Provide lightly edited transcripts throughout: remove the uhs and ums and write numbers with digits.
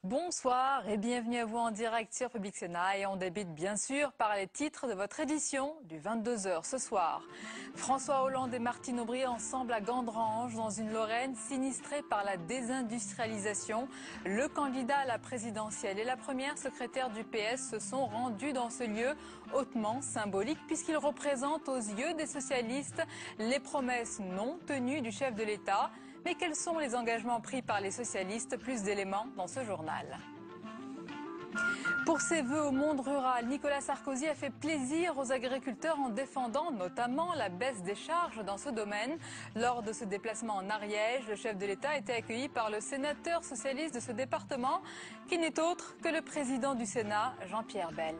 Bonsoir et bienvenue à vous en direct sur Public Sénat et on débute bien sûr par les titres de votre édition du 22h ce soir. François Hollande et Martine Aubry ensemble à Gandrange dans une Lorraine sinistrée par la désindustrialisation. Le candidat à la présidentielle et la première secrétaire du PS se sont rendus dans ce lieu hautement symbolique puisqu'il représente aux yeux des socialistes les promesses non tenues du chef de l'État. Mais quels sont les engagements pris par les socialistes? Plus d'éléments dans ce journal. Pour ses vœux au monde rural, Nicolas Sarkozy a fait plaisir aux agriculteurs en défendant notamment la baisse des charges dans ce domaine. Lors de ce déplacement en Ariège, le chef de l'État a été accueilli par le sénateur socialiste de ce département, qui n'est autre que le président du Sénat, Jean-Pierre Bel.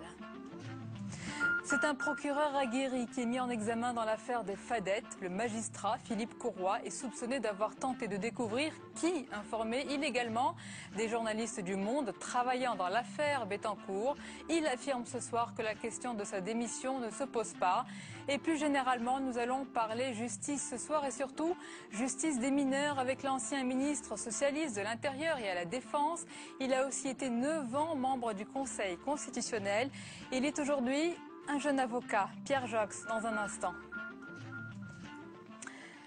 C'est un procureur aguerri qui est mis en examen dans l'affaire des Fadettes. Le magistrat Philippe Courroy est soupçonné d'avoir tenté de découvrir qui informait illégalement des journalistes du Monde travaillant dans l'affaire Bettencourt. Il affirme ce soir que la question de sa démission ne se pose pas. Et plus généralement, nous allons parler justice ce soir et surtout justice des mineurs avec l'ancien ministre socialiste de l'Intérieur et à la Défense. Il a aussi été 9 ans membre du Conseil constitutionnel. Il est aujourd'hui un jeune avocat, Pierre Jox, dans un instant.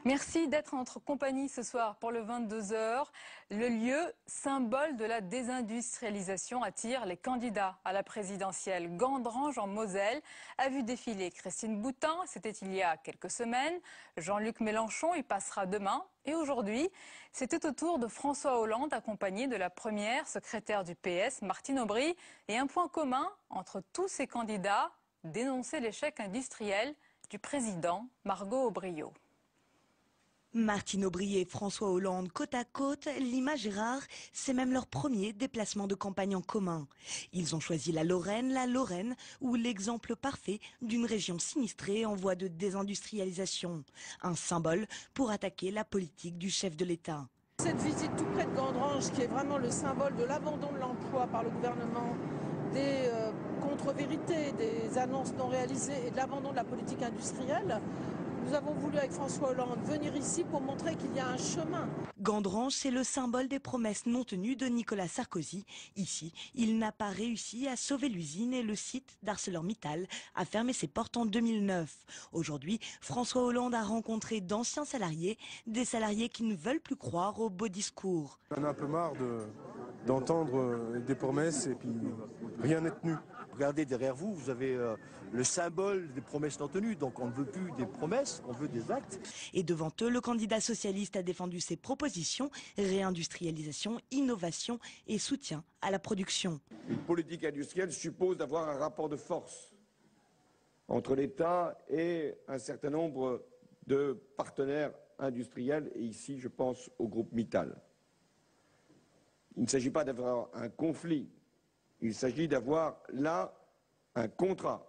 Merci d'être en notre compagnie ce soir pour le 22h. Le lieu, symbole de la désindustrialisation, attire les candidats à la présidentielle. Gandrange en Moselle a vu défiler Christine Boutin, c'était il y a quelques semaines. Jean-Luc Mélenchon y passera demain. Et aujourd'hui, c'était au tour de François Hollande, accompagné de la première secrétaire du PS, Martine Aubry. Et un point commun entre tous ces candidats, dénoncer l'échec industriel du président Margot Aubryot. Martine Aubry et François Hollande côte à côte, l'image est rare, c'est même leur premier déplacement de campagne en commun. Ils ont choisi la Lorraine, ou l'exemple parfait d'une région sinistrée en voie de désindustrialisation. Un symbole pour attaquer la politique du chef de l'État. Cette visite tout près de Gandrange, qui est vraiment le symbole de l'abandon de l'emploi par le gouvernement, des contre-vérités, des annonces non réalisées et de l'abandon de la politique industrielle. Nous avons voulu avec François Hollande venir ici pour montrer qu'il y a un chemin. Gandrange, c'est le symbole des promesses non tenues de Nicolas Sarkozy. Ici, il n'a pas réussi à sauver l'usine et le site d'ArcelorMittal a fermé ses portes en 2009. Aujourd'hui, François Hollande a rencontré d'anciens salariés, des salariés qui ne veulent plus croire aux beaux discours. On a un peu marre d'entendre des promesses et puis rien n'est tenu. Regardez derrière vous, vous avez le symbole des promesses non tenues. Donc on ne veut plus des promesses, on veut des actes. Et devant eux, le candidat socialiste a défendu ses propositions, réindustrialisation, innovation et soutien à la production. Une politique industrielle suppose d'avoir un rapport de force entre l'État et un certain nombre de partenaires industriels. Et ici, je pense au groupe Mittal. Il ne s'agit pas d'avoir un conflit. Il s'agit d'avoir là un contrat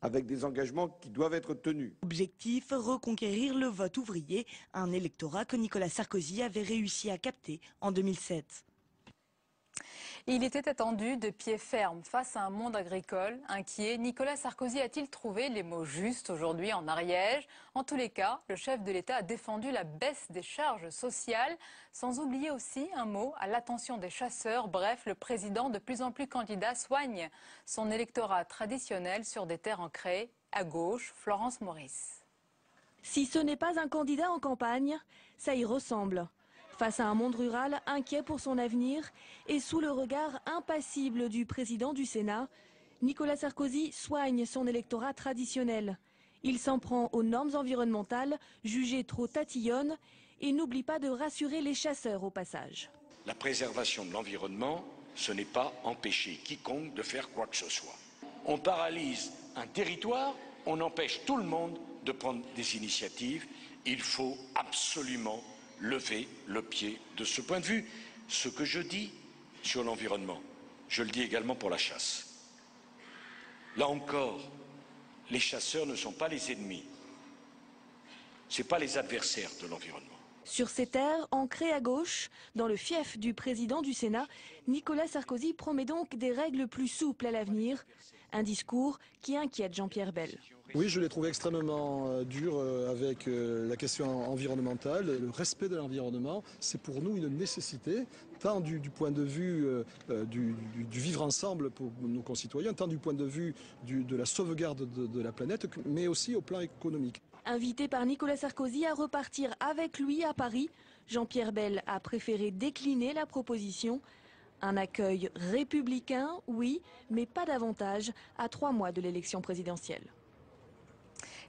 avec des engagements qui doivent être tenus. Objectif, reconquérir le vote ouvrier, un électorat que Nicolas Sarkozy avait réussi à capter en 2007. Il était attendu de pied ferme face à un monde agricole inquiet. Nicolas Sarkozy a-t-il trouvé les mots justes aujourd'hui en Ariège? En tous les cas, le chef de l'État a défendu la baisse des charges sociales, sans oublier aussi un mot à l'attention des chasseurs. Bref, le président, de plus en plus candidat, soigne son électorat traditionnel sur des terres ancrées. À gauche, Florence Maurice. Si ce n'est pas un candidat en campagne, ça y ressemble. Face à un monde rural inquiet pour son avenir et sous le regard impassible du président du Sénat, Nicolas Sarkozy soigne son électorat traditionnel. Il s'en prend aux normes environnementales, jugées trop tatillonnes, et n'oublie pas de rassurer les chasseurs au passage. La préservation de l'environnement, ce n'est pas empêcher quiconque de faire quoi que ce soit. On paralyse un territoire, on empêche tout le monde de prendre des initiatives. Il faut absolument lever le pied de ce point de vue. Ce que je dis sur l'environnement, je le dis également pour la chasse. Là encore, les chasseurs ne sont pas les ennemis, ce n'est pas les adversaires de l'environnement. Sur ces terres ancrées à gauche, dans le fief du président du Sénat, Nicolas Sarkozy promet donc des règles plus souples à l'avenir. Un discours qui inquiète Jean-Pierre Bel. Oui, je l'ai trouvé extrêmement dur avec la question environnementale. Le respect de l'environnement, c'est pour nous une nécessité, tant du point de vue du vivre ensemble pour nos concitoyens, tant du point de vue de la sauvegarde de la planète, mais aussi au plan économique. Invité par Nicolas Sarkozy à repartir avec lui à Paris, Jean-Pierre Bel a préféré décliner la proposition. Un accueil républicain, oui, mais pas davantage à 3 mois de l'élection présidentielle.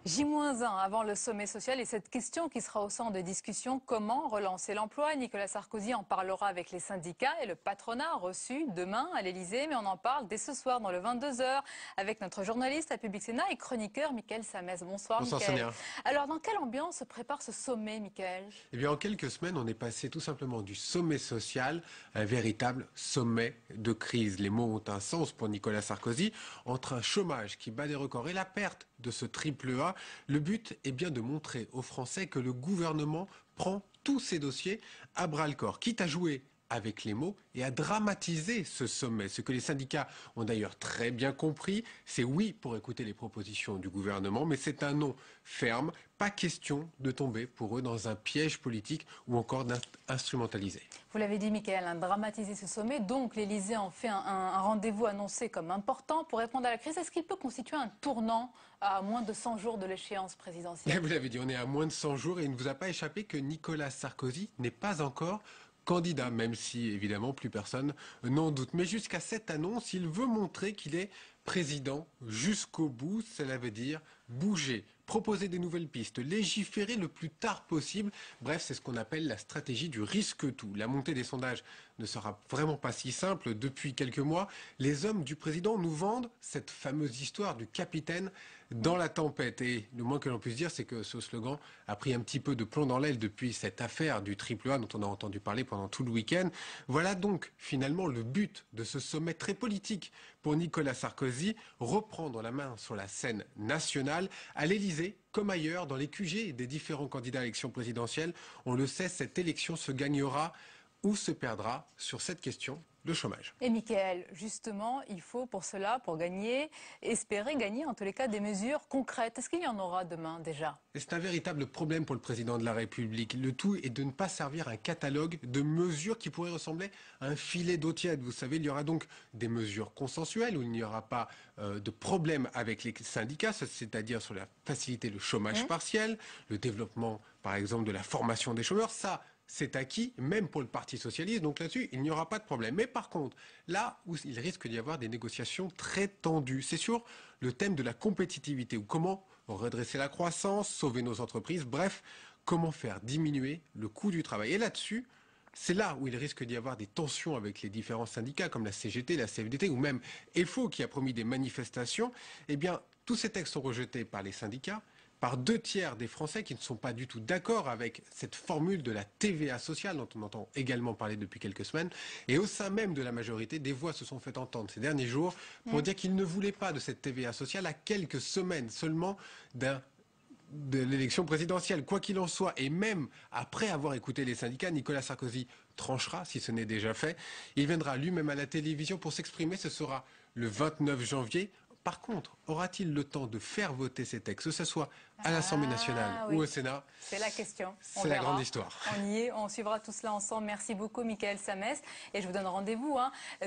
J-1 avant le sommet social et cette question qui sera au centre des discussions, comment relancer l'emploi? Nicolas Sarkozy en parlera avec les syndicats et le patronat reçu demain à l'Elysée, mais on en parle dès ce soir dans le 22h avec notre journaliste à Public Sénat et chroniqueur Mickaël Samès. Bonsoir Mickaël. Alors dans quelle ambiance se prépare ce sommet, Mickaël? Eh bien en quelques semaines, on est passé tout simplement du sommet social à un véritable sommet de crise. Les mots ont un sens pour Nicolas Sarkozy. Entre un chômage qui bat des records et la perte de ce triple A, le but est bien de montrer aux Français que le gouvernement prend tous ces dossiers à bras-le-corps, quitte à jouer avec les mots et à dramatiser ce sommet. Ce que les syndicats ont d'ailleurs très bien compris, c'est oui pour écouter les propositions du gouvernement, mais c'est un non ferme. Pas question de tomber pour eux dans un piège politique ou encore d'instrumentaliser. Vous l'avez dit, Mickaël, dramatiser ce sommet. Donc l'Elysée en fait un rendez-vous annoncé comme important pour répondre à la crise. Est-ce qu'il peut constituer un tournant à moins de 100 jours de l'échéance présidentielle? Vous l'avez dit, on est à moins de 100 jours et il ne vous a pas échappé que Nicolas Sarkozy n'est pas encore candidat, même si évidemment plus personne n'en doute. Mais jusqu'à cette annonce, il veut montrer qu'il est président jusqu'au bout. Cela veut dire bouger, proposer des nouvelles pistes, légiférer le plus tard possible. Bref, c'est ce qu'on appelle la stratégie du risque-tout. La montée des sondages ne sera vraiment pas si simple. Depuis quelques mois, les hommes du président nous vendent cette fameuse histoire du capitaine dans la tempête. Et le moins que l'on puisse dire, c'est que ce slogan a pris un petit peu de plomb dans l'aile depuis cette affaire du triple A dont on a entendu parler pendant tout le week-end. Voilà donc finalement le but de ce sommet très politique pour Nicolas Sarkozy, reprendre la main sur la scène nationale, à l'Elysée comme ailleurs, dans les QG des différents candidats à l'élection présidentielle. On le sait, cette élection se gagnera ou se perdra sur cette question, le chômage. Et Mickaël, justement, il faut pour cela, pour gagner, espérer gagner en tous les cas des mesures concrètes. Est-ce qu'il y en aura demain déjà? C'est un véritable problème pour le président de la République. Le tout est de ne pas servir un catalogue de mesures qui pourraient ressembler à un filet d'eau tiède. Vous savez, il y aura donc des mesures consensuelles où il n'y aura pas de problème avec les syndicats, c'est-à-dire sur la faciliter le chômage partiel, le développement par exemple de la formation des chômeurs. Ça, c'est acquis, même pour le Parti socialiste, donc là-dessus, il n'y aura pas de problème. Mais par contre, là où il risque d'y avoir des négociations très tendues, c'est sur le thème de la compétitivité, ou comment redresser la croissance, sauver nos entreprises, bref, comment faire diminuer le coût du travail. Et là-dessus, c'est là où il risque d'y avoir des tensions avec les différents syndicats, comme la CGT, la CFDT, ou même EFO, qui a promis des manifestations. Eh bien, tous ces textes sont rejetés par les syndicats, par 2/3 des Français qui ne sont pas du tout d'accord avec cette formule de la TVA sociale dont on entend également parler depuis quelques semaines. Et au sein même de la majorité, des voix se sont fait entendre ces derniers jours pour dire qu'ils ne voulaient pas de cette TVA sociale à quelques semaines seulement de l'élection présidentielle. Quoi qu'il en soit, et même après avoir écouté les syndicats, Nicolas Sarkozy tranchera, si ce n'est déjà fait. Il viendra lui-même à la télévision pour s'exprimer. Ce sera le 29 janvier. Par contre, aura-t-il le temps de faire voter ces textes, que ce soit à l'Assemblée nationale ou au Sénat? C'est la question. C'est la grande histoire. On y est, on suivra tout cela ensemble. Merci beaucoup, Mickaël Samès. Et je vous donne rendez-vous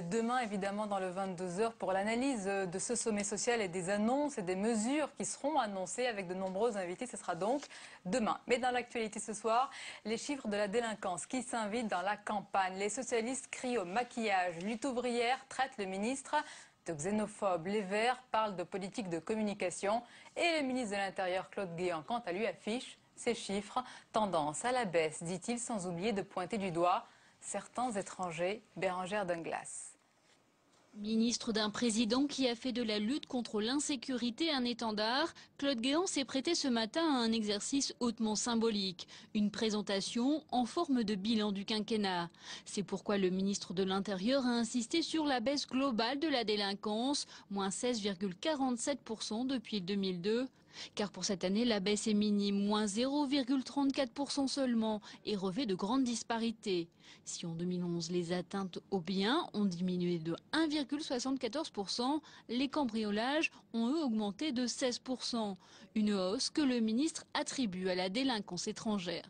demain, évidemment, dans le 22h pour l'analyse de ce sommet social et des annonces et des mesures qui seront annoncées avec de nombreux invités. Ce sera donc demain. Mais dans l'actualité ce soir, les chiffres de la délinquance qui s'invitent dans la campagne. Les socialistes crient au maquillage. Lutte ouvrière traite le ministre de xénophobe. Les Verts parlent de politique de communication et le ministre de l'Intérieur, Claude Guéant, quant à lui, affiche ces chiffres. Tendance à la baisse, dit-il, sans oublier de pointer du doigt certains étrangers. Bérangère Dunglas. Ministre d'un président qui a fait de la lutte contre l'insécurité un étendard, Claude Guéant s'est prêté ce matin à un exercice hautement symbolique. Une présentation en forme de bilan du quinquennat. C'est pourquoi le ministre de l'Intérieur a insisté sur la baisse globale de la délinquance, moins 16,47% depuis 2002. Car pour cette année, la baisse est minime, moins 0,34% seulement, et revêt de grandes disparités. Si en 2011, les atteintes aux biens ont diminué de 1,74%, les cambriolages ont eux augmenté de 16%. Une hausse que le ministre attribue à la délinquance étrangère.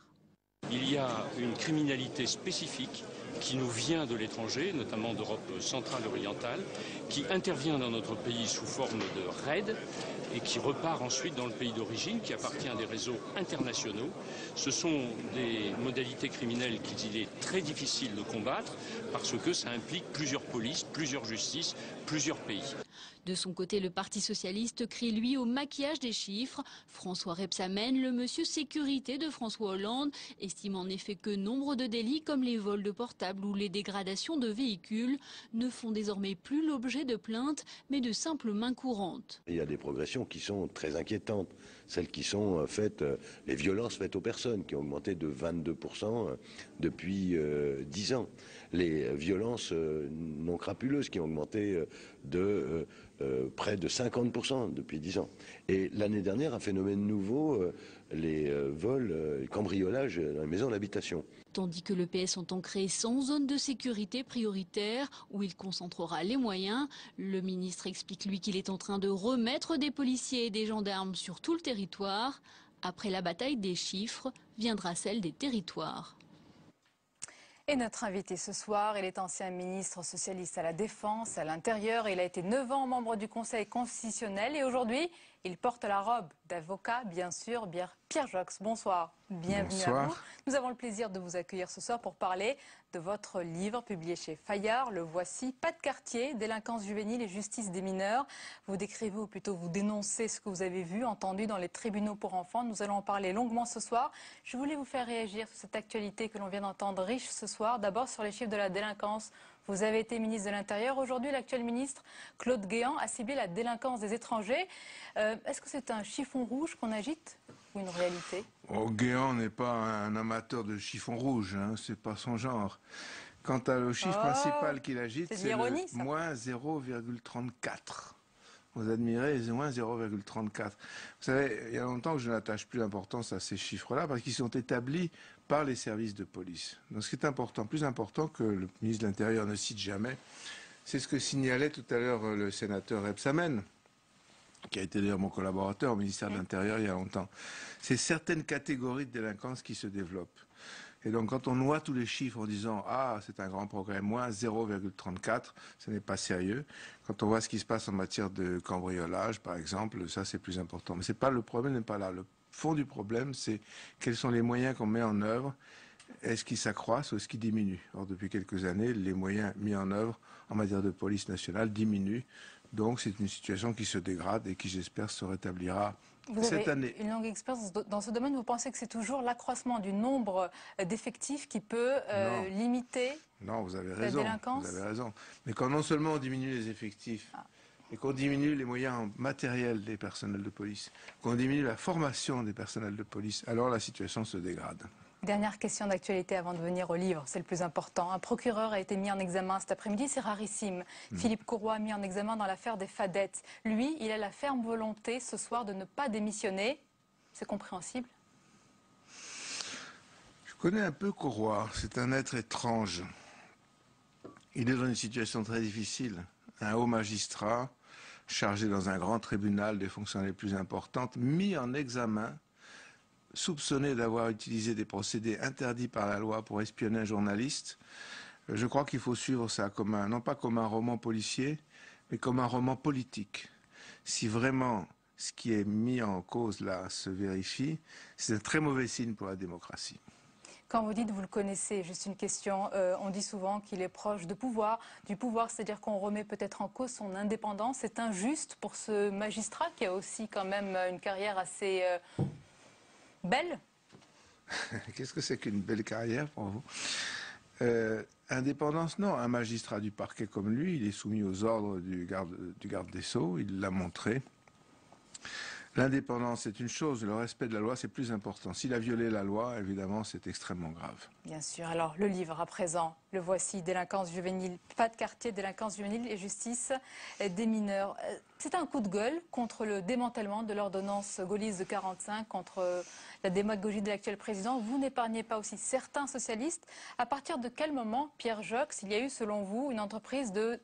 Il y a une criminalité spécifique qui nous vient de l'étranger, notamment d'Europe centrale et orientale, qui intervient dans notre pays sous forme de raids et qui repart ensuite dans le pays d'origine, qui appartient à des réseaux internationaux. Ce sont des modalités criminelles qu'il est très difficile de combattre parce que ça implique plusieurs polices, plusieurs justices, plusieurs pays. De son côté, le Parti socialiste crie lui au maquillage des chiffres. François Rebsamen, le monsieur sécurité de François Hollande, estime en effet que nombre de délits comme les vols de portables ou les dégradations de véhicules ne font désormais plus l'objet de plaintes, mais de simples mains courantes. Il y a des progressions qui sont très inquiétantes. Celles qui sont faites, les violences faites aux personnes, qui ont augmenté de 22% depuis 10 ans. Les violences non crapuleuses qui ont augmenté de près de 50% depuis 10 ans. Et l'année dernière, un phénomène nouveau, les vols, les cambriolages dans les maisons d'habitation. Tandis que le PS entend créer 100 zones de sécurité prioritaires où il concentrera les moyens, le ministre explique lui qu'il est en train de remettre des policiers et des gendarmes sur tout le territoire. Après la bataille des chiffres, viendra celle des territoires. Et notre invité ce soir, il est ancien ministre socialiste à la Défense, à l'Intérieur. Il a été 9 ans membre du Conseil constitutionnel et aujourd'hui, il porte la robe d'avocat, bien sûr, Pierre Jox. Bonsoir, bienvenue à vous. Nous avons le plaisir de vous accueillir ce soir pour parler de votre livre publié chez Fayard. Le voici, Pas de quartier, délinquance juvénile et justice des mineurs. Vous décrivez, ou plutôt vous dénoncez ce que vous avez vu, entendu dans les tribunaux pour enfants. Nous allons en parler longuement ce soir. Je voulais vous faire réagir sur cette actualité que l'on vient d'entendre, riche ce soir. D'abord sur les chiffres de la délinquance. Vous avez été ministre de l'Intérieur. Aujourd'hui, l'actuel ministre, Claude Guéant, a ciblé la délinquance des étrangers. Est-ce que c'est un chiffon rouge qu'on agite ou une réalité? Guéant n'est pas un amateur de chiffon rouge, hein, c'est pas son genre. Quant au chiffre principal qu'il agite, c'est le moins 0,34. Vous admirez, moins 0,34. Vous savez, il y a longtemps que je n'attache plus d'importance à ces chiffres-là parce qu'ils sont établis par les services de police. Donc ce qui est important, plus important que le ministre de l'Intérieur ne cite jamais, c'est ce que signalait tout à l'heure le sénateur Rebsamen, qui a été d'ailleurs mon collaborateur au ministère de l'Intérieur il y a longtemps. C'est certaines catégories de délinquance qui se développent. Et donc quand on noie tous les chiffres en disant « Ah, c'est un grand progrès, moins 0,34 », ce n'est pas sérieux. Quand on voit ce qui se passe en matière de cambriolage, par exemple, ça c'est plus important. Mais c'est pas, le problème n'est pas là. Le fond du problème, c'est quels sont les moyens qu'on met en œuvre. Est-ce qu'ils s'accroissent ou est-ce qu'ils diminuent? Or, depuis quelques années, les moyens mis en œuvre en matière de police nationale diminuent. Donc c'est une situation qui se dégrade et qui, j'espère, se rétablira cette année. Une longue expérience dans ce domaine. Vous pensez que c'est toujours l'accroissement du nombre d'effectifs qui peut limiter vous avez raison, la délinquance? Vous avez raison. Mais quand non seulement on diminue les effectifs, et qu'on diminue les moyens matériels des personnels de police, qu'on diminue la formation des personnels de police, alors la situation se dégrade. Dernière question d'actualité avant de venir au livre, c'est le plus important. Un procureur a été mis en examen cet après-midi, c'est rarissime. Philippe Courroy mis en examen dans l'affaire des Fadettes. Lui, il a la ferme volonté ce soir de ne pas démissionner. C'est compréhensible? Je connais un peu Courroy, c'est un être étrange. Il est dans une situation très difficile. Un haut magistrat, chargé dans un grand tribunal des fonctions les plus importantes, mis en examen, soupçonné d'avoir utilisé des procédés interdits par la loi pour espionner un journaliste. Je crois qu'il faut suivre ça comme non pas comme un roman policier, mais comme un roman politique. Si vraiment ce qui est mis en cause là se vérifie, c'est un très mauvais signe pour la démocratie. Quand vous dites vous le connaissez, juste une question, on dit souvent qu'il est proche du pouvoir, c'est-à-dire qu'on remet peut-être en cause son indépendance. C'est injuste pour ce magistrat qui a aussi quand même une carrière assez belle? Qu'est-ce que c'est qu'une belle carrière pour vous? Indépendance, non. Un magistrat du parquet comme lui, il est soumis aux ordres du garde des Sceaux, il l'a montré. L'indépendance est une chose, le respect de la loi c'est plus important. S'il a violé la loi, évidemment, c'est extrêmement grave. Bien sûr. Alors, le livre à présent, le voici, Délinquance juvénile, pas de quartier, délinquance juvénile et justice des mineurs. C'est un coup de gueule contre le démantèlement de l'ordonnance gaulliste de 45, contre la démagogie de l'actuel président. Vous n'épargnez pas aussi certains socialistes. À partir de quel moment, Pierre Joxe, il y a eu, selon vous, une entreprise de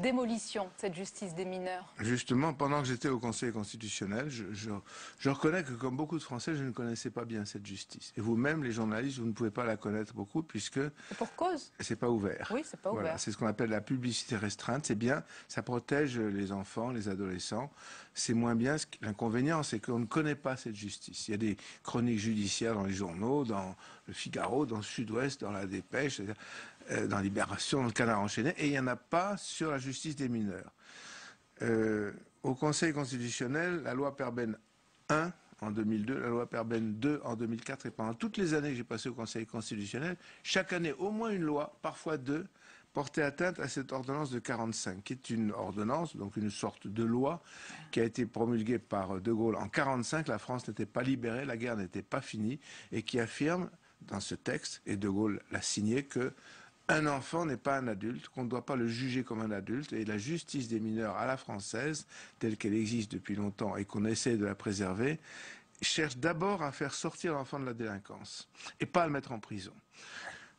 démolition de cette justice des mineurs? Justement, pendant que j'étais au Conseil constitutionnel, je reconnais que comme beaucoup de Français, je ne connaissais pas bien cette justice. Et vous-même, les journalistes, vous ne pouvez pas la connaître beaucoup puisque... Et pour cause. C'est pas ouvert. Oui, c'est pas ouvert. Voilà, c'est ce qu'on appelle la publicité restreinte. C'est bien, ça protège les enfants, les adolescents. C'est moins bien. L'inconvénient, c'est qu'on ne connaît pas cette justice. Il y a des chroniques judiciaires dans les journaux, dans le Figaro, dans le Sud-Ouest, dans la Dépêche, dans Libération, dans le Canard enchaîné, et il n'y en a pas sur la justice des mineurs. Au Conseil constitutionnel, la loi Perben 1 en 2002, la loi Perben 2 en 2004, et pendant toutes les années que j'ai passées au Conseil constitutionnel, chaque année, au moins une loi, parfois deux, portait atteinte à cette ordonnance de 45, qui est une ordonnance, donc une sorte de loi, qui a été promulguée par De Gaulle en 45. La France n'était pas libérée, la guerre n'était pas finie, et qui affirme dans ce texte, et De Gaulle l'a signé, que un enfant n'est pas un adulte, qu'on ne doit pas le juger comme un adulte, et la justice des mineurs à la française, telle qu'elle existe depuis longtemps et qu'on essaie de la préserver, cherche d'abord à faire sortir l'enfant de la délinquance, et pas à le mettre en prison.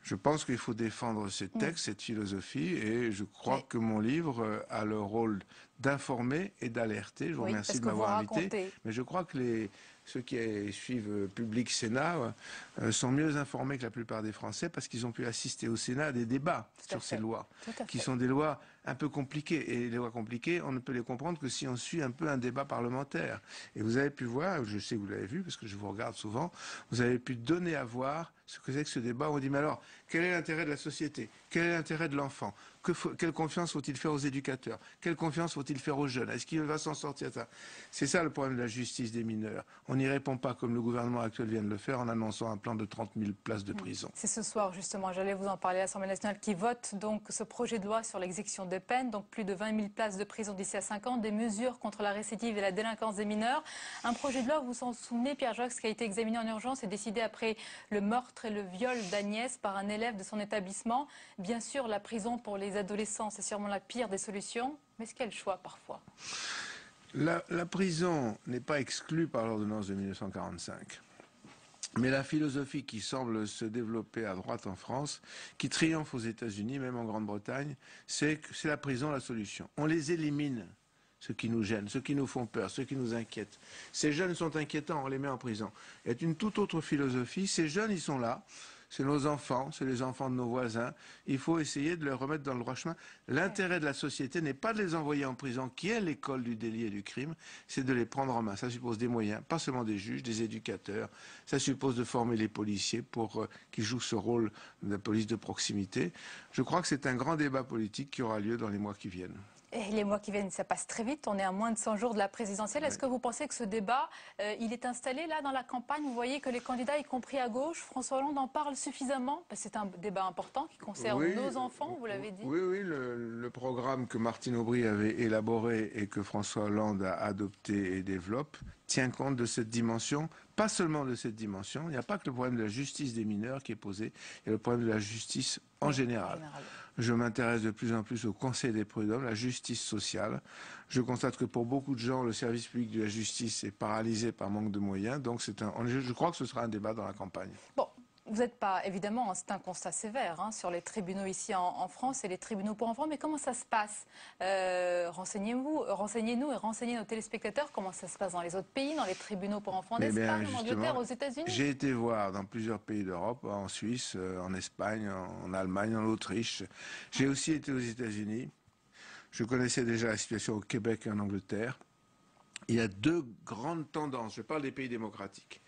Je pense qu'il faut défendre ces textes, cette philosophie, et je crois que mon livre a le rôle d'informer et d'alerter. Je vous remercie de m'avoir invité, mais je crois que ceux qui suivent Public Sénat sont mieux informés que la plupart des Français parce qu'ils ont pu assister au Sénat à des débats sur ces lois, qui sont des lois un peu compliquées. Et les lois compliquées, on ne peut les comprendre que si on suit un peu un débat parlementaire. Et vous avez pu voir, je sais que vous l'avez vu parce que je vous regarde souvent, vous avez pu donner à voir ce que c'est que ce débat. On dit, mais alors, quel est l'intérêt de la société? Quel est l'intérêt de l'enfant? Quelle confiance faut-il faire aux éducateurs? Quelle confiance faut-il faire aux jeunes? Est-ce qu'il va s'en sortir? C'est ça le problème de la justice des mineurs. On n'y répond pas comme le gouvernement actuel vient de le faire en annonçant un plan de 30 000 places de prison. C'est ce soir justement, j'allais vous en parler, l'Assemblée nationale qui vote donc ce projet de loi sur l'exécution des peines, donc plus de 20 000 places de prison d'ici à 5 ans, des mesures contre la récidive et la délinquance des mineurs. Un projet de loi, vous vous en souvenez, Pierre Joxe, qui a été examiné en urgence et décidé après le meurtre et le viol d'Agnès par un élève de son établissement. Bien sûr, la prison pour les adolescents, c'est sûrement la pire des solutions, mais est-ce qu'il y a le choix parfois? La prison n'est pas exclue par l'ordonnance de 1945. Mais la philosophie qui semble se développer à droite en France, qui triomphe aux États-Unis, même en Grande-Bretagne, c'est que c'est la prison la solution. On les élimine, ceux qui nous gênent, ceux qui nous font peur, ceux qui nous inquiètent. Ces jeunes sont inquiétants, on les met en prison. Il y a une toute autre philosophie. Ces jeunes, ils sont là. C'est nos enfants, c'est les enfants de nos voisins. Il faut essayer de les remettre dans le droit chemin. L'intérêt de la société n'est pas de les envoyer en prison, qui est l'école du délit et du crime, c'est de les prendre en main. Ça suppose des moyens, pas seulement des juges, des éducateurs. Ça suppose de former les policiers pour qu'ils jouent ce rôle de la police de proximité. Je crois que c'est un grand débat politique qui aura lieu dans les mois qui viennent. Et les mois qui viennent, ça passe très vite. On est à moins de 100 jours de la présidentielle. Est-ce que vous pensez que ce débat, il est installé là dans la campagne? Vous voyez que les candidats, y compris à gauche, François Hollande en parle suffisamment? C'est un débat important qui concerne nos enfants, vous l'avez dit. Oui, le programme que Martine Aubry avait élaboré et que François Hollande a adopté et développe tient compte de cette dimension. Pas seulement de cette dimension. Il n'y a pas que le problème de la justice des mineurs qui est posé. Il y a le problème de la justice en général. Je m'intéresse de plus en plus au Conseil des prud'hommes, la justice sociale. Je constate que pour beaucoup de gens, le service public de la justice est paralysé par manque de moyens. Donc je crois que ce sera un débat dans la campagne. Bon, vous n'êtes pas, évidemment, c'est un constat sévère sur les tribunaux ici en France et les tribunaux pour enfants. Mais comment ça se passe? Renseignez-nous et renseignez nos téléspectateurs comment ça se passe dans les autres pays, dans les tribunaux pour enfants d'Espagne, en Angleterre, aux États-Unis. J'ai été voir dans plusieurs pays d'Europe, en Suisse, en Espagne, en Allemagne, en Autriche. J'ai aussi été aux États-Unis. Je connaissais déjà la situation au Québec et en Angleterre. Il y a deux grandes tendances. Je parle des pays démocratiques.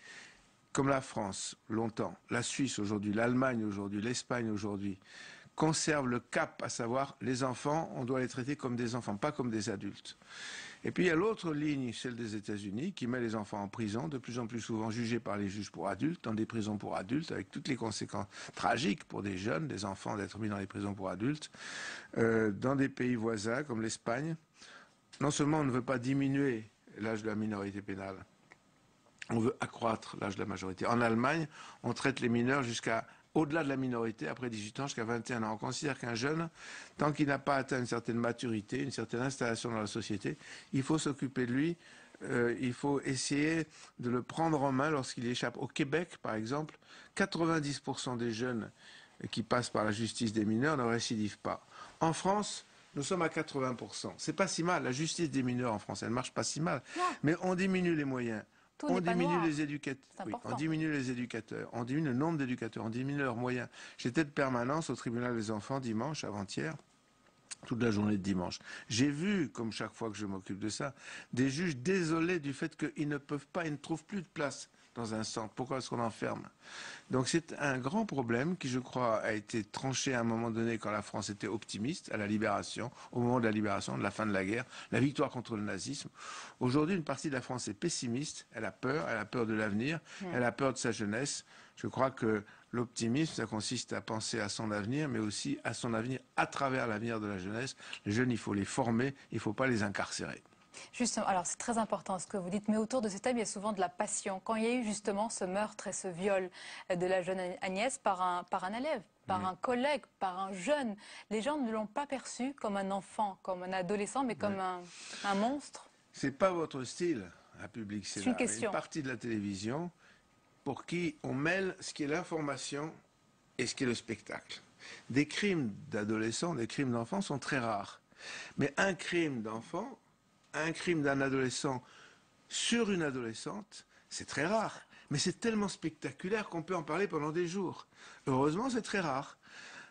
Comme la France, longtemps, la Suisse aujourd'hui, l'Allemagne aujourd'hui, l'Espagne aujourd'hui, conservent le cap, à savoir les enfants, on doit les traiter comme des enfants, pas comme des adultes. Et puis il y a l'autre ligne, celle des États-Unis, qui met les enfants en prison, de plus en plus souvent jugés par les juges pour adultes, dans des prisons pour adultes, avec toutes les conséquences tragiques pour des jeunes, des enfants, d'être mis dans les prisons pour adultes. Dans des pays voisins, comme l'Espagne, non seulement on ne veut pas diminuer l'âge de la minorité pénale. On veut accroître l'âge de la majorité. En Allemagne, on traite les mineurs jusqu'à au-delà de la minorité, après 18 ans, jusqu'à 21 ans. On considère qu'un jeune, tant qu'il n'a pas atteint une certaine maturité, une certaine installation dans la société, il faut s'occuper de lui, il faut essayer de le prendre en main lorsqu'il échappe. Au Québec, par exemple, 90% des jeunes qui passent par la justice des mineurs ne récidivent pas. En France, nous sommes à 80%. C'est pas si mal. La justice des mineurs en France, elle marche pas si mal. Non. Mais on diminue les moyens. On diminue les éducateurs, oui, on diminue les éducateurs, on diminue le nombre d'éducateurs, on diminue leurs moyens. J'étais de permanence au tribunal des enfants dimanche, avant-hier, toute la journée de dimanche. J'ai vu, comme chaque fois que je m'occupe de ça, des juges désolés du fait qu'ils ne peuvent pas, ils ne trouvent plus de place dans un centre. Pourquoi est-ce qu'on enferme? Donc c'est un grand problème qui, je crois, a été tranché à un moment donné quand la France était optimiste, à la libération, au moment de la libération, de la fin de la guerre, la victoire contre le nazisme. Aujourd'hui, une partie de la France est pessimiste, elle a peur de l'avenir, elle a peur de sa jeunesse. Je crois que l'optimisme, ça consiste à penser à son avenir, mais aussi à son avenir à travers l'avenir de la jeunesse. Les jeunes, il faut les former, il ne faut pas les incarcérer. Justement, alors c'est très important ce que vous dites, mais autour de ce thème, il y a souvent de la passion. Quand il y a eu justement ce meurtre et ce viol de la jeune Agnès par un élève, par un collègue, par un jeune, les gens ne l'ont pas perçu comme un enfant, comme un adolescent, mais comme un monstre. C'est pas votre style, à Public Sénat. C'est une question. Une partie de la télévision pour qui on mêle ce qui est l'information et ce qui est le spectacle. Des crimes d'adolescents, des crimes d'enfants sont très rares. Mais un crime d'enfant, un crime d'un adolescent sur une adolescente, c'est très rare. Mais c'est tellement spectaculaire qu'on peut en parler pendant des jours. Heureusement, c'est très rare.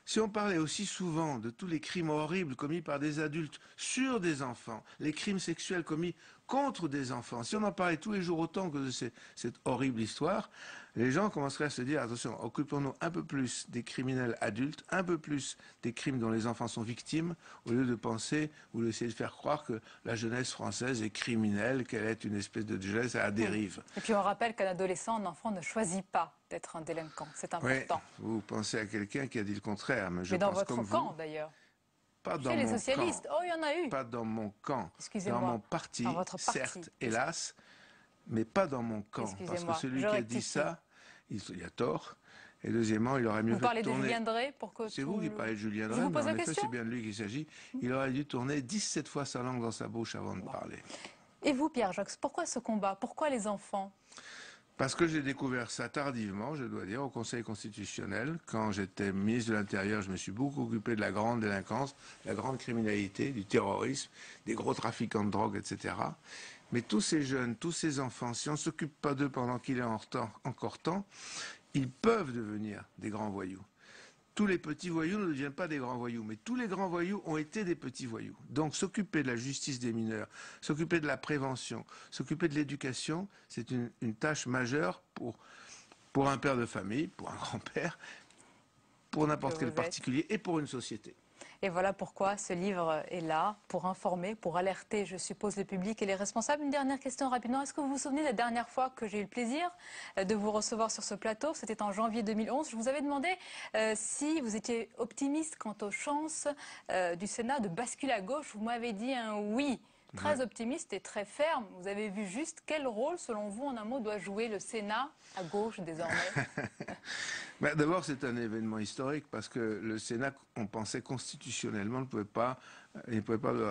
Si on parlait aussi souvent de tous les crimes horribles commis par des adultes sur des enfants, les crimes sexuels commis contre des enfants, si on en parlait tous les jours autant que de cette horrible histoire, les gens commenceraient à se dire, attention, occupons-nous un peu plus des criminels adultes, un peu plus des crimes dont les enfants sont victimes, au lieu de penser ou d'essayer de faire croire que la jeunesse française est criminelle, qu'elle est une espèce de jeunesse à la dérive. Et puis on rappelle qu'un adolescent, un enfant ne choisit pas d'être un délinquant, c'est important. Oui, vous pensez à quelqu'un qui a dit le contraire, mais je dans pense votre comme camp vous. D'ailleurs. Pas dans Chez les mon socialistes, camp. oh il y en a eu. Pas dans mon camp, Excusez-moi. dans mon parti, Dans votre parti. certes, hélas, mais pas dans mon camp. Parce que celui qui a dit ça, il a tort. Et deuxièmement, il aurait mieux fait de tourner... Vous parlez de Julien Drey pour que... C'est vous qui parlez de Julien Drey, mais en effet, c'est bien de lui qu'il s'agit. Il aurait dû tourner 17 fois sa langue dans sa bouche avant de parler. Et vous, Pierre Joxe, pourquoi ce combat? Pourquoi les enfants? Parce que j'ai découvert ça tardivement, je dois dire, au Conseil constitutionnel. Quand j'étais ministre de l'Intérieur, je me suis beaucoup occupé de la grande délinquance, la grande criminalité, du terrorisme, des gros trafiquants de drogue, etc. Mais tous ces jeunes, tous ces enfants, si on ne s'occupe pas d'eux pendant qu'il est encore temps, ils peuvent devenir des grands voyous. Tous les petits voyous ne deviennent pas des grands voyous, mais tous les grands voyous ont été des petits voyous. Donc s'occuper de la justice des mineurs, s'occuper de la prévention, s'occuper de l'éducation, c'est une tâche majeure pour un père de famille, pour un grand-père, pour n'importe quel particulier et pour une société. Et voilà pourquoi ce livre est là, pour informer, pour alerter, je suppose, le public et les responsables. Une dernière question rapidement. Est-ce que vous vous souvenez de la dernière fois que j'ai eu le plaisir de vous recevoir sur ce plateau? C'était en janvier 2011. Je vous avais demandé si vous étiez optimiste quant aux chances du Sénat de basculer à gauche. Vous m'avez dit un oui. Très optimiste et très ferme. Vous avez vu juste quel rôle, selon vous, en un mot, doit jouer le Sénat à gauche désormais? D'abord, c'est un événement historique parce que le Sénat, on pensait constitutionnellement, ne pouvait pas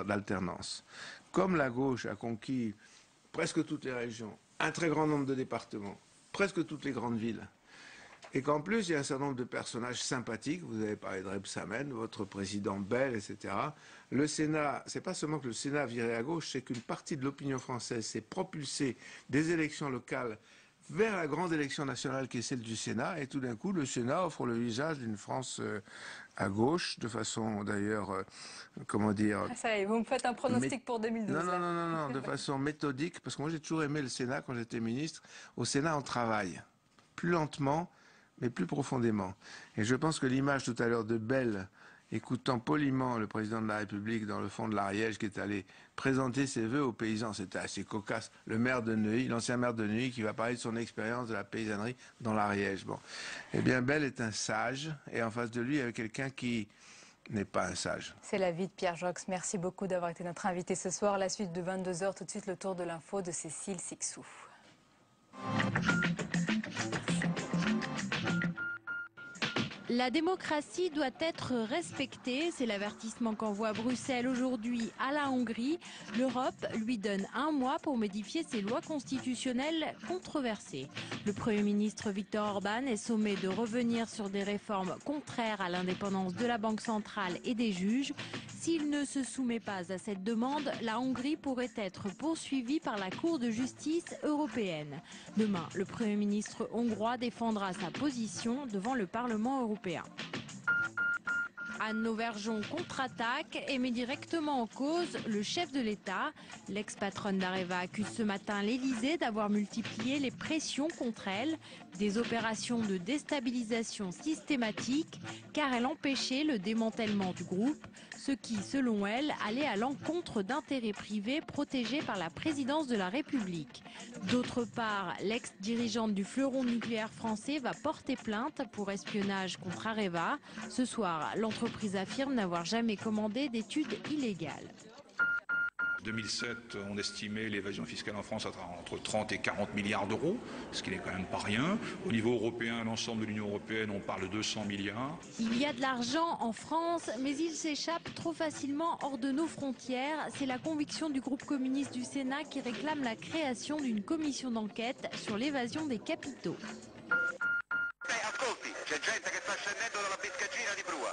d'alternance. Comme la gauche a conquis presque toutes les régions, un très grand nombre de départements, presque toutes les grandes villes, et qu'en plus, il y a un certain nombre de personnages sympathiques. Vous avez parlé de Rebsamen, votre président Bell, etc. Le Sénat, c'est pas seulement que le Sénat virait à gauche, c'est qu'une partie de l'opinion française s'est propulsée des élections locales vers la grande élection nationale qui est celle du Sénat. Et tout d'un coup, le Sénat offre le visage d'une France à gauche, de façon d'ailleurs, comment dire... Ah, ça y est, vous me faites un pronostic pour 2012. Non, de façon méthodique, parce que moi j'ai toujours aimé le Sénat quand j'étais ministre. Au Sénat, on travaille plus lentement, mais plus profondément. Et je pense que l'image tout à l'heure de Bell, écoutant poliment le président de la République dans le fond de l'Ariège, qui est allé présenter ses vœux aux paysans, c'était assez cocasse, le maire de Neuilly, l'ancien maire de Neuilly, qui va parler de son expérience de la paysannerie dans l'Ariège. Bon. Eh bien, Bell est un sage, et en face de lui, il y avait quelqu'un qui n'est pas un sage. C'est l'avis de Pierre Jox. Merci beaucoup d'avoir été notre invité ce soir. La suite de 22 h, tout de suite le tour de l'info de Cécile Sixou. La démocratie doit être respectée, c'est l'avertissement qu'envoie Bruxelles aujourd'hui à la Hongrie. L'Europe lui donne un mois pour modifier ses lois constitutionnelles controversées. Le Premier ministre Viktor Orban est sommé de revenir sur des réformes contraires à l'indépendance de la Banque centrale et des juges. S'il ne se soumet pas à cette demande, la Hongrie pourrait être poursuivie par la Cour de justice européenne. Demain, le Premier ministre hongrois défendra sa position devant le Parlement européen. Anne Lauvergeon contre-attaque et met directement en cause le chef de l'État. L'ex-patronne d'Areva accuse ce matin l'Élysée d'avoir multiplié les pressions contre elle, des opérations de déstabilisation systématique, car elle empêchait le démantèlement du groupe, ce qui, selon elle, allait à l'encontre d'intérêts privés protégés par la présidence de la République. D'autre part, l'ex-dirigeante du fleuron nucléaire français va porter plainte pour espionnage contre Areva. Ce soir, l'entreprise affirme n'avoir jamais commandé d'études illégales. En 2007, on estimait l'évasion fiscale en France à entre 30 et 40 milliards d'euros, ce qui n'est quand même pas rien. Au niveau européen, l'ensemble de l'Union européenne, on parle de 200 milliards. Il y a de l'argent en France, mais il s'échappe trop facilement hors de nos frontières. C'est la conviction du groupe communiste du Sénat qui réclame la création d'une commission d'enquête sur l'évasion des capitaux. Ascolti, c'è gente che sta scendendo dalla piscagina di prua.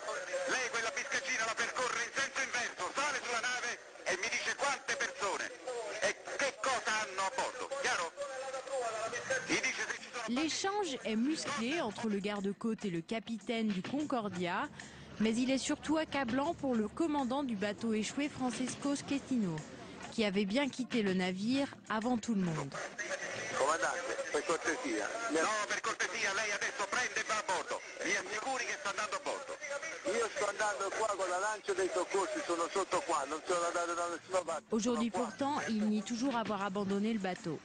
Lei quella piscagina la percorre in senso inverso, sale sulla nave e mi dice quante persone e che cosa hanno a bordo, chiaro? L'échange est musclé entre le garde-côte et le capitaine du Concordia, mais il est surtout accablant pour le commandant du bateau échoué Francesco Schettino, qui avait bien quitté le navire avant tout le monde. Comandante, per cortesia. No, per cortesia, lei adesso prende e va a bordo. Mi assicuri che sta andando a bordo. Io sto andando qua con la lancia dei soccorsi, sono sotto qua, non sono andato da nessuna parte. Aujourd'hui pourtant, il nie toujours avoir abandonné le bateau.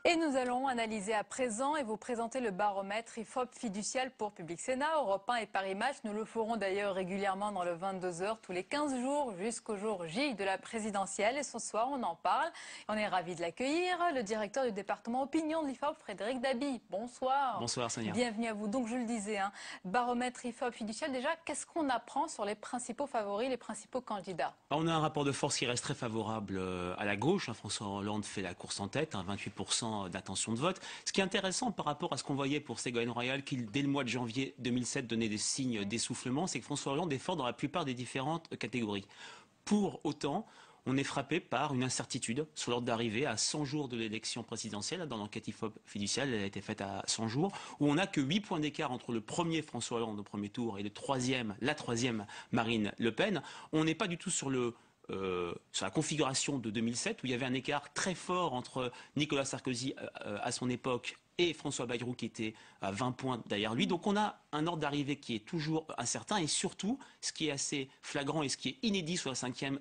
Et nous allons analyser à présent et vous présenter le baromètre IFOP fiducial pour Public Sénat, Europe 1 et Paris Match. Nous le ferons d'ailleurs régulièrement dans le 22 h tous les 15 jours jusqu'au jour J de la présidentielle. Et ce soir, on en parle. On est ravis de l'accueillir. Le directeur du département opinion de l'IFOP, Frédéric Dabi. Bonsoir. Bonsoir Sonia. Bienvenue à vous. Donc je le disais, baromètre IFOP fiducial. Déjà, qu'est-ce qu'on apprend sur les principaux favoris, les principaux candidats? On a un rapport de force qui reste très favorable à la gauche. François Hollande fait la course en tête, 28% d'intention de vote. Ce qui est intéressant par rapport à ce qu'on voyait pour Ségolène Royal, qui dès le mois de janvier 2007 donnait des signes d'essoufflement, c'est que François Hollande est fort dans la plupart des différentes catégories. Pour autant, on est frappé par une incertitude sur l'ordre d'arrivée à 100 jours de l'élection présidentielle. Dans l'enquête IFOP fiduciale, elle a été faite à 100 jours, où on n'a que 8 points d'écart entre le premier François Hollande au premier tour et la troisième Marine Le Pen. On n'est pas du tout sur la configuration de 2007 où il y avait un écart très fort entre Nicolas Sarkozy à son époque et François Bayrou qui était à 20 points derrière lui. Donc on a un ordre d'arrivée qui est toujours incertain et surtout, ce qui est assez flagrant et ce qui est inédit sur la 5e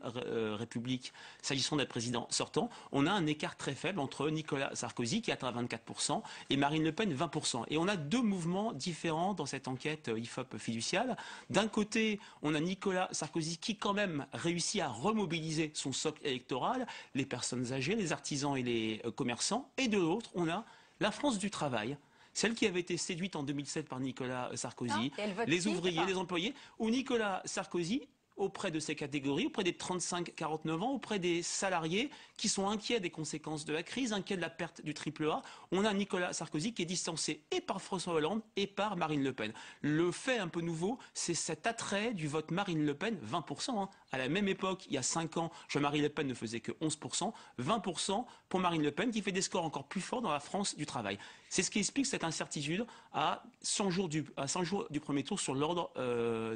République, s'agissant d'un président sortant, on a un écart très faible entre Nicolas Sarkozy qui atteint 24% et Marine Le Pen 20%. Et on a deux mouvements différents dans cette enquête IFOP fiduciale. D'un côté, on a Nicolas Sarkozy qui quand même réussit à remobiliser son socle électoral, les personnes âgées, les artisans et les commerçants. Et de l'autre, on a la France du travail, celle qui avait été séduite en 2007 par Nicolas Sarkozy, les ouvriers, les employés, où Nicolas Sarkozy, auprès de ces catégories, auprès des 35-49 ans, auprès des salariés qui sont inquiets des conséquences de la crise, inquiets de la perte du triple A, on a Nicolas Sarkozy qui est distancé et par François Hollande et par Marine Le Pen. Le fait un peu nouveau, c'est cet attrait du vote Marine Le Pen, 20%. À la même époque, il y a 5 ans, Jean-Marie Le Pen ne faisait que 11%, 20% pour Marine Le Pen qui fait des scores encore plus forts dans la France du travail. C'est ce qui explique cette incertitude à 100 jours du premier tour sur l'ordre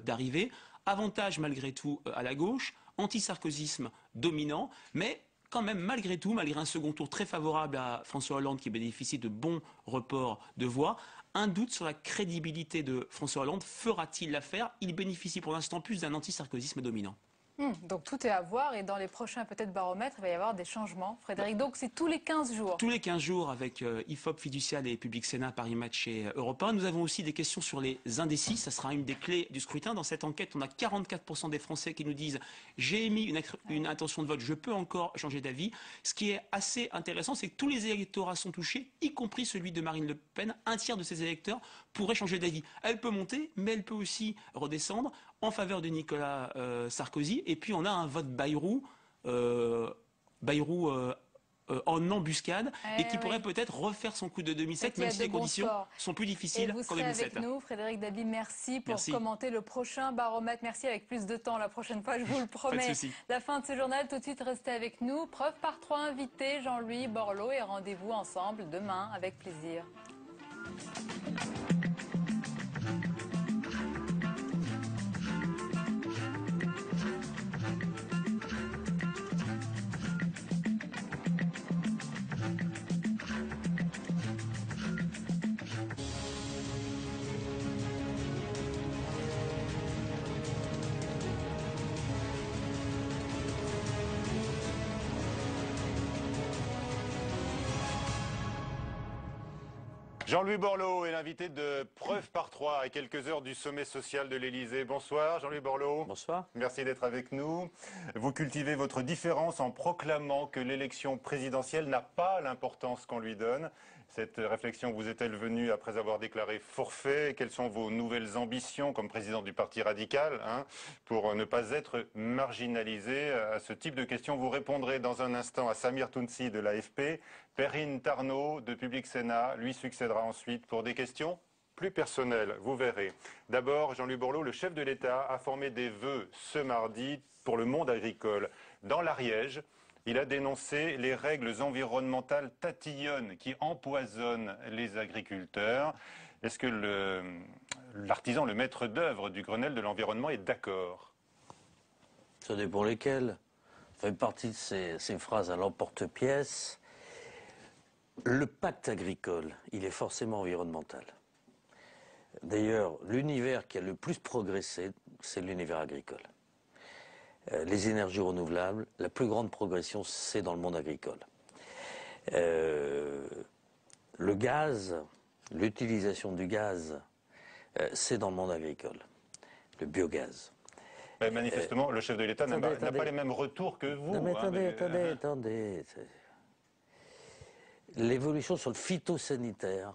d'arrivée. Avantage malgré tout à la gauche, anti-sarkozysme dominant, mais quand même malgré tout, malgré un second tour très favorable à François Hollande qui bénéficie de bons reports de voix, un doute sur la crédibilité de François Hollande. Fera-t-il l'affaire? Il bénéficie pour l'instant plus d'un anti-sarkozysme dominant. Donc tout est à voir et dans les prochains peut-être baromètres, il va y avoir des changements. Frédéric, donc c'est tous les 15 jours. Tous les 15 jours avec IFOP, Fiducial et Public Sénat, Paris Match et Europe 1. Nous avons aussi des questions sur les indécis. Ça sera une des clés du scrutin. Dans cette enquête, on a 44% des Français qui nous disent « j'ai émis une intention de vote, je peux encore changer d'avis ». Ce qui est assez intéressant, c'est que tous les électorats sont touchés, y compris celui de Marine Le Pen. Un tiers de ces électeurs pourraient changer d'avis. Elle peut monter, mais elle peut aussi redescendre en faveur de Nicolas Sarkozy. Et puis on a un vote Bayrou en embuscade et qui pourrait peut-être refaire son coup de 2007, même si les conditions sont plus difficiles qu'en 2007. Avec nous, Frédéric Dabi, merci pour commenter le prochain baromètre. Merci avec plus de temps la prochaine fois, je vous le promets. La fin de ce journal, tout de suite, restez avec nous. Preuve par 3 invités, Jean-Louis Borloo, et rendez-vous ensemble demain avec plaisir. Jean-Louis Borloo est l'invité de Preuve par 3 à quelques heures du sommet social de l'Elysée. Bonsoir Jean-Louis Borloo. Bonsoir. Merci d'être avec nous. Vous cultivez votre différence en proclamant que l'élection présidentielle n'a pas l'importance qu'on lui donne. Cette réflexion vous est-elle venue après avoir déclaré forfait? Quelles sont vos nouvelles ambitions comme président du Parti radical pour ne pas être marginalisé? À ce type de questions, vous répondrez dans un instant à Samir Tounsi de l'AFP. Perrine Tarnaud de Public Sénat lui succédera ensuite pour des questions plus personnelles, vous verrez. D'abord, Jean-Louis Borloo, le chef de l'État, a formé des vœux ce mardi pour le monde agricole. Dans l'Ariège, il a dénoncé les règles environnementales tatillonnes qui empoisonnent les agriculteurs. Est-ce que l'artisan, le maître d'œuvre du Grenelle de l'environnement est d'accord? Ça dépend lesquelles. Ça fait partie de ces phrases à l'emporte-pièce. Le pacte agricole, il est forcément environnemental. D'ailleurs, l'univers qui a le plus progressé, c'est l'univers agricole. Les énergies renouvelables, la plus grande progression, c'est dans le monde agricole. Le gaz, l'utilisation du gaz, c'est dans le monde agricole. Le biogaz. Mais manifestement, le chef de l'État n'a pas les mêmes retours que vous. Non, mais attendez. L'évolution sur le phytosanitaire,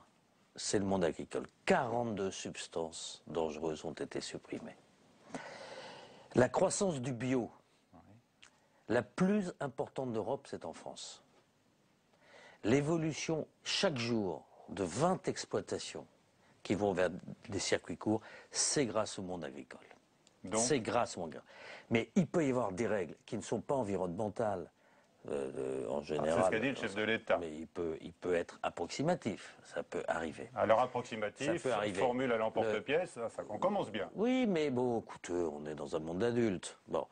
c'est le monde agricole. 42 substances dangereuses ont été supprimées. La croissance du bio, la plus importante d'Europe, c'est en France. L'évolution, chaque jour, de 20 exploitations qui vont vers des circuits courts, c'est grâce au monde agricole. C'est grâce au monde agricole. Mais il peut y avoir des règles qui ne sont pas environnementales, en général. C'est ce qu'a dit le chef de l'État. Mais il peut être approximatif, ça peut arriver. Alors approximatif, formule à l'emporte-pièce, on commence bien. Oui, mais bon, écoutez, on est dans un monde d'adulte. Bon,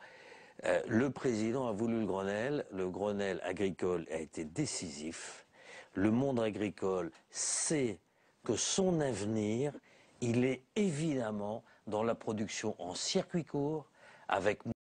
le président a voulu le Grenelle agricole a été décisif. Le monde agricole sait que son avenir, il est évidemment dans la production en circuit court, avec